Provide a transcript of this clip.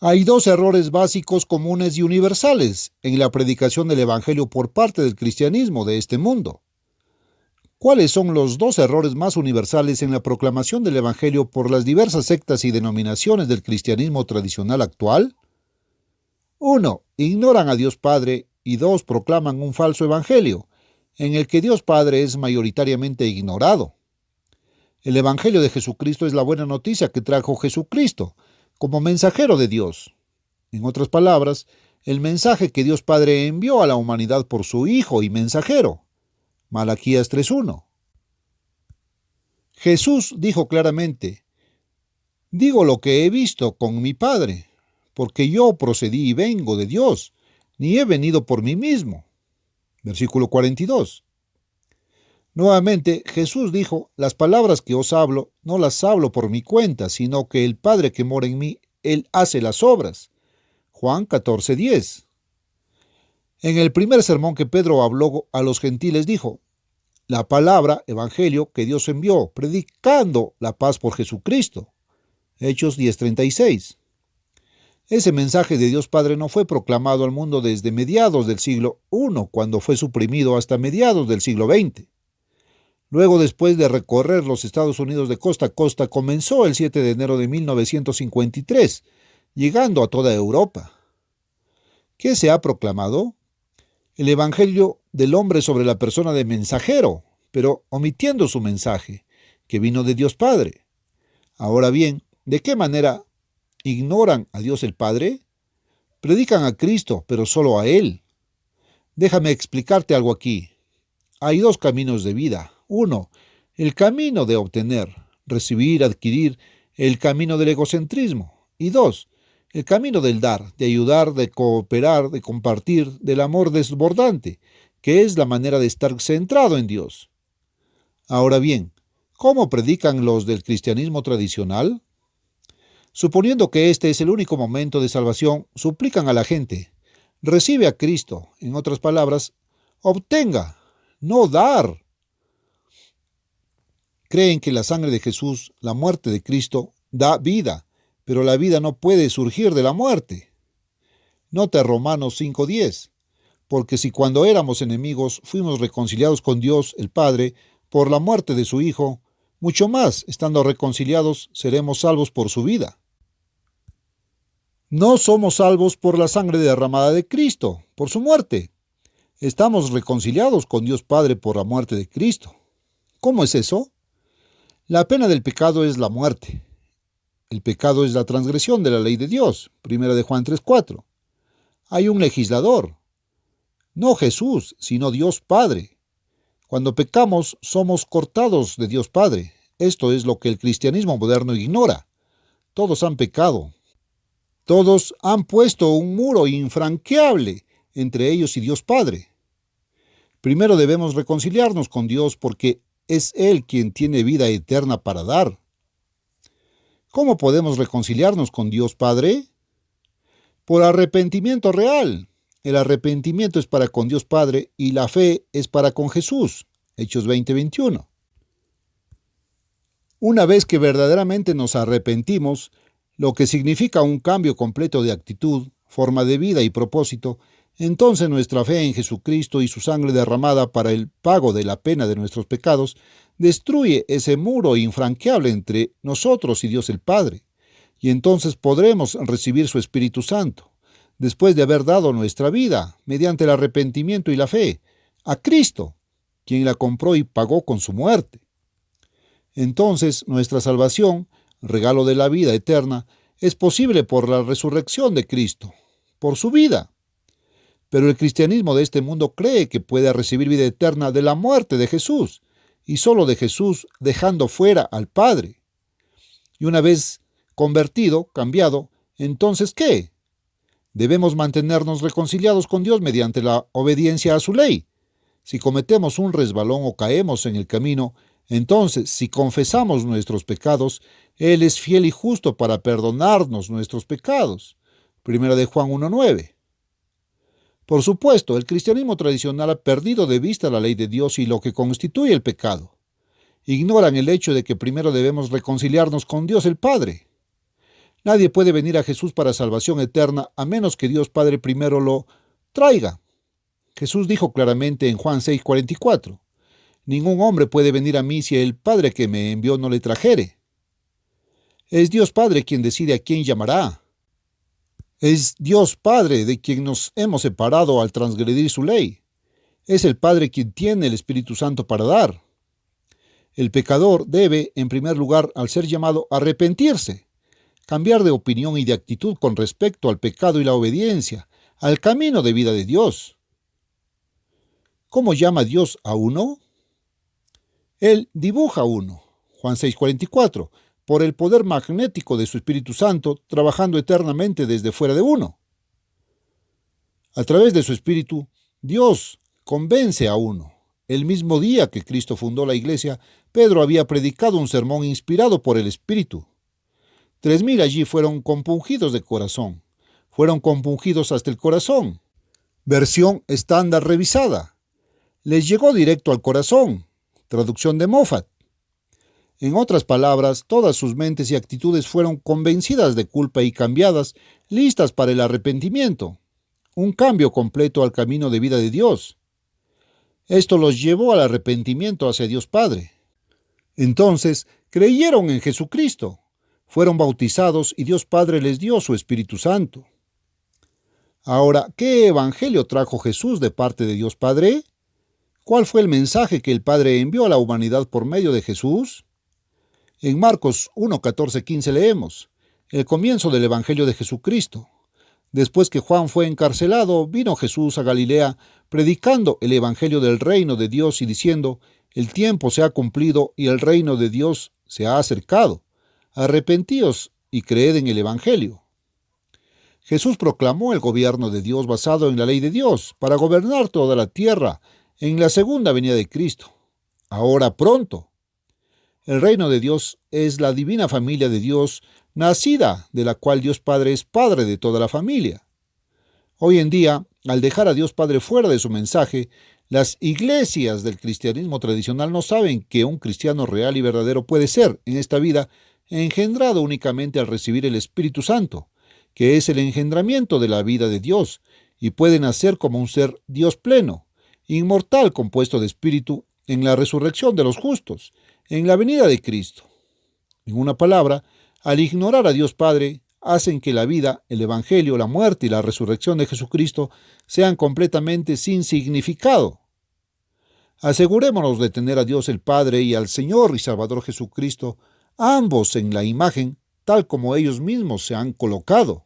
Hay dos errores básicos comunes y universales en la predicación del Evangelio por parte del cristianismo de este mundo. ¿Cuáles son los dos errores más universales en la proclamación del Evangelio por las diversas sectas y denominaciones del cristianismo tradicional actual? 1. Ignoran a Dios Padre y 2. Proclaman un falso Evangelio, en el que Dios Padre es mayoritariamente ignorado. El Evangelio de Jesucristo es la buena noticia que trajo Jesucristo como mensajero de Dios. En otras palabras, el mensaje que Dios Padre envió a la humanidad por su Hijo y mensajero. Malaquías 3:1. Jesús dijo claramente: digo lo que he visto con mi Padre, porque yo procedí y vengo de Dios, ni he venido por mí mismo. Versículo 42. Nuevamente, Jesús dijo: las palabras que os hablo, no las hablo por mi cuenta, sino que el Padre que mora en mí, Él hace las obras. Juan 14:10. En el primer sermón que Pedro habló a los gentiles dijo: la palabra, evangelio, que Dios envió, predicando la paz por Jesucristo. Hechos 10:36. Ese mensaje de Dios Padre no fue proclamado al mundo desde mediados del siglo I, cuando fue suprimido, hasta mediados del siglo XX. Luego, después de recorrer los Estados Unidos de costa a costa, comenzó el 7 de enero de 1953, llegando a toda Europa. ¿Qué se ha proclamado? El Evangelio del hombre sobre la persona de mensajero, pero omitiendo su mensaje, que vino de Dios Padre. Ahora bien, ¿de qué manera ignoran a Dios el Padre? Predican a Cristo, pero solo a Él. Déjame explicarte algo aquí. Hay dos caminos de vida. 1. El camino de obtener, recibir, adquirir, el camino del egocentrismo. Y 2. El camino del dar, de ayudar, de cooperar, de compartir, del amor desbordante, que es la manera de estar centrado en Dios. Ahora bien, ¿cómo predican los del cristianismo tradicional? Suponiendo que este es el único momento de salvación, suplican a la gente: recibe a Cristo, en otras palabras, obtenga, no dar. Creen que la sangre de Jesús, la muerte de Cristo, da vida, pero la vida no puede surgir de la muerte. Nota Romanos 5:10, porque si cuando éramos enemigos fuimos reconciliados con Dios el Padre por la muerte de su Hijo, mucho más, estando reconciliados, seremos salvos por su vida. No somos salvos por la sangre derramada de Cristo, por su muerte. Estamos reconciliados con Dios Padre por la muerte de Cristo. ¿Cómo es eso? La pena del pecado es la muerte. El pecado es la transgresión de la ley de Dios. 1 de Juan 3:4. Hay un legislador. No Jesús, sino Dios Padre. Cuando pecamos, somos cortados de Dios Padre. Esto es lo que el cristianismo moderno ignora. Todos han pecado. Todos han puesto un muro infranqueable entre ellos y Dios Padre. Primero debemos reconciliarnos con Dios porque es Él quien tiene vida eterna para dar. ¿Cómo podemos reconciliarnos con Dios Padre? Por arrepentimiento real. El arrepentimiento es para con Dios Padre y la fe es para con Jesús. Hechos 20:21. Una vez que verdaderamente nos arrepentimos, lo que significa un cambio completo de actitud, forma de vida y propósito, entonces nuestra fe en Jesucristo y su sangre derramada para el pago de la pena de nuestros pecados destruye ese muro infranqueable entre nosotros y Dios el Padre, y entonces podremos recibir su Espíritu Santo, después de haber dado nuestra vida, mediante el arrepentimiento y la fe, a Cristo, quien la compró y pagó con su muerte. Entonces nuestra salvación, regalo de la vida eterna, es posible por la resurrección de Cristo, por su vida. Pero el cristianismo de este mundo cree que puede recibir vida eterna de la muerte de Jesús, y solo de Jesús, dejando fuera al Padre. Y una vez convertido, cambiado, entonces ¿qué? Debemos mantenernos reconciliados con Dios mediante la obediencia a su ley. Si cometemos un resbalón o caemos en el camino, entonces, si confesamos nuestros pecados, Él es fiel y justo para perdonarnos nuestros pecados. 1 de Juan 1:9. Por supuesto, el cristianismo tradicional ha perdido de vista la ley de Dios y lo que constituye el pecado. Ignoran el hecho de que primero debemos reconciliarnos con Dios el Padre. Nadie puede venir a Jesús para salvación eterna a menos que Dios Padre primero lo traiga. Jesús dijo claramente en Juan 6:44, ningún hombre puede venir a mí si el Padre que me envió no le trajere. Es Dios Padre quien decide a quién llamará. Es Dios Padre de quien nos hemos separado al transgredir su ley. Es el Padre quien tiene el Espíritu Santo para dar. El pecador debe, en primer lugar, al ser llamado, arrepentirse, cambiar de opinión y de actitud con respecto al pecado y la obediencia, al camino de vida de Dios. ¿Cómo llama Dios a uno? Él dibuja a uno, Juan 6:44, por el poder magnético de su Espíritu Santo, trabajando eternamente desde fuera de uno. A través de su Espíritu, Dios convence a uno. El mismo día que Cristo fundó la iglesia, Pedro había predicado un sermón inspirado por el Espíritu. 3,000 allí fueron compungidos de corazón. Fueron compungidos hasta el corazón. Versión estándar revisada. Les llegó directo al corazón. Traducción de Moffat. En otras palabras, todas sus mentes y actitudes fueron convencidas de culpa y cambiadas, listas para el arrepentimiento. Un cambio completo al camino de vida de Dios. Esto los llevó al arrepentimiento hacia Dios Padre. Entonces, creyeron en Jesucristo. Fueron bautizados y Dios Padre les dio su Espíritu Santo. Ahora, ¿qué evangelio trajo Jesús de parte de Dios Padre? ¿Cuál fue el mensaje que el Padre envió a la humanidad por medio de Jesús? En Marcos 1:14-15 leemos, el comienzo del Evangelio de Jesucristo. Después que Juan fue encarcelado, vino Jesús a Galilea, predicando el Evangelio del reino de Dios y diciendo, el tiempo se ha cumplido y el reino de Dios se ha acercado. Arrepentíos y creed en el Evangelio. Jesús proclamó el gobierno de Dios basado en la ley de Dios, para gobernar toda la tierra, en la segunda venida de Cristo. Ahora pronto. El reino de Dios es la divina familia de Dios, nacida, de la cual Dios Padre es Padre de toda la familia. Hoy en día, al dejar a Dios Padre fuera de su mensaje, las iglesias del cristianismo tradicional no saben que un cristiano real y verdadero puede ser, en esta vida, engendrado únicamente al recibir el Espíritu Santo, que es el engendramiento de la vida de Dios, y puede nacer como un ser Dios pleno, inmortal compuesto de Espíritu, en la resurrección de los justos, en la venida de Cristo. En una palabra, al ignorar a Dios Padre, hacen que la vida, el Evangelio, la muerte y la resurrección de Jesucristo sean completamente sin significado. Asegurémonos de tener a Dios el Padre y al Señor y Salvador Jesucristo, ambos en la imagen, tal como ellos mismos se han colocado.